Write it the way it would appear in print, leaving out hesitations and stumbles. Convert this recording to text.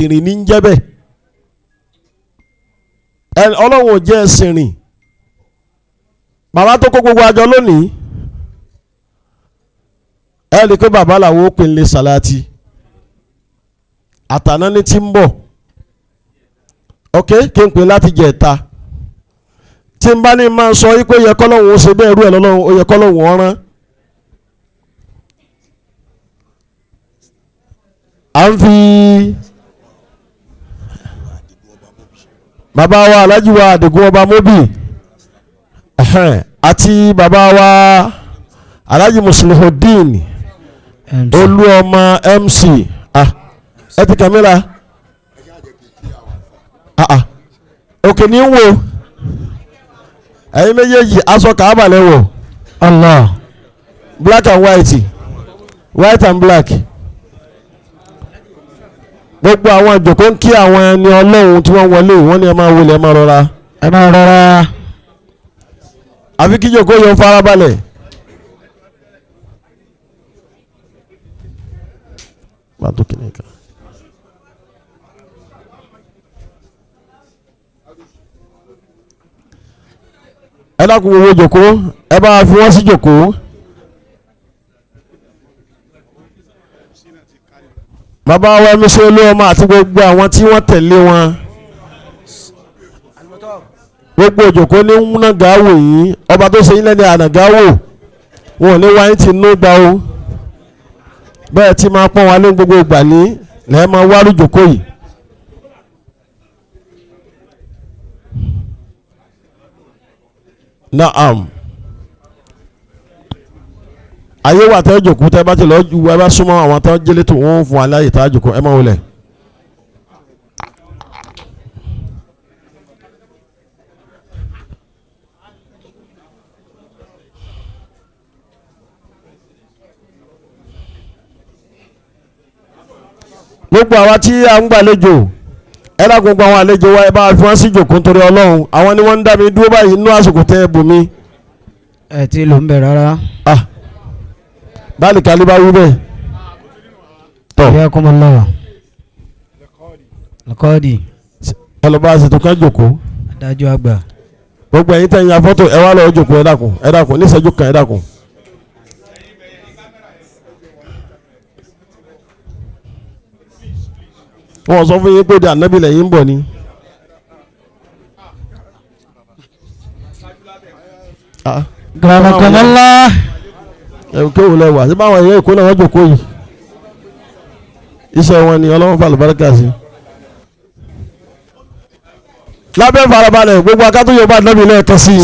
ìrìn ní jẹ́ bẹ́ẹ̀ ọlọ́run ò jẹ́ ẹ̀sìn rìn bàbá tó kó gbogbo àjọ lónìí ẹ rí i pé bàbá làwọn ó pè ń lé sàláàtì àtàná ní tí ń bọ̀ ok kí n pè láti jẹ ẹ̀ta tí n bá ní máa sọ yí pé ó yẹ kọ́lọ́hún ó ṣe bẹ́ẹ̀ rú ẹ̀ lọ́lọ́run ó yẹ kọ́lọ́hún ọ̀ràn à ń fi bàbá wa Alhaji wa Adigun Ọba Mobi àti bàbá wa Alhaji Muslihuddin Olúọmọ MC ẹ ti kàmíra òkè ní wo ẹ̀yin méjèèjì aṣọ kàábà lẹ́wọ̀ Allah black and white and black gbogbo àwọn àjòkó ń kí àwọn ẹni ọlọ́run tí wọ́n wọlé wọ́n ní ẹ máa wọlé ẹ máa rọra àfi kí jòkó yọ farabalẹ̀ pàtó kìnìkan. ẹ dákun owó jòkó ẹ bá fi wọ́n sí jòkó. bàbá wa Mr. Olúọmọ àti gbogbo àwọn tí wọ́n tẹ̀lé wọn gbogbo òjòkó ní nàgáwò yìí ọba tó ṣe yín lẹ́ni ànàgáwò wọn ò ní wáyé tí inú gbà ó bẹ́ẹ̀ tí máa pọ́n wa ní gbogbo ìgbà ní lẹ́ẹ̀ máa wárú jòkó yìí. Naam ayé wà tẹ́ jòkó tẹ́ bá ti lọ́ọ́ ju ẹ bá súnmọ́ àwọn tó jẹ́lé tó wọ́n fún wa láyè tá a jòkó ẹ má wọlé. gbogbo àwa tí a ń gbàlejò ẹ lágùn gbogbo àwọn àlejò wa ẹ bá fi wọ́n sí jòkó nítorí Ọlọ́run àwọn ni wọ́n ń dá mi dúró báyìí inú àsìkò tẹ́ ẹ bù mí. ẹ ti lò ń bẹ̀ rárá. báàlì kálí bá wí bẹ́ẹ̀. tọ́ ìyá kọ́mọ lọ́wọ́ lọ́kọ́ọ̀dì. ẹ lọ bá a ṣètò ká jòkó. adájọ́ àgbà. gbogbo ẹ̀yin tẹ̀ ń ya fọ́tò ẹ wá lọ́ọ́ jòkó ẹ dákun ní ìṣẹ́jú kan ẹ dákun. wọ́n sọ fún yín pé di ànábì lẹ́yìn ń bọ̀ ni. gàlàkàlà. kéwù lẹ́wà sí báwọn èèyàn èkó náà wọ́n jòkó yìí iṣẹ́ wọn ni ọlọ́wọ́n fà lùbáríkà sí. lábẹ́ farabalẹ̀ gbogbo akátó yorùbá ànábì lẹ́ẹ̀kan sí i.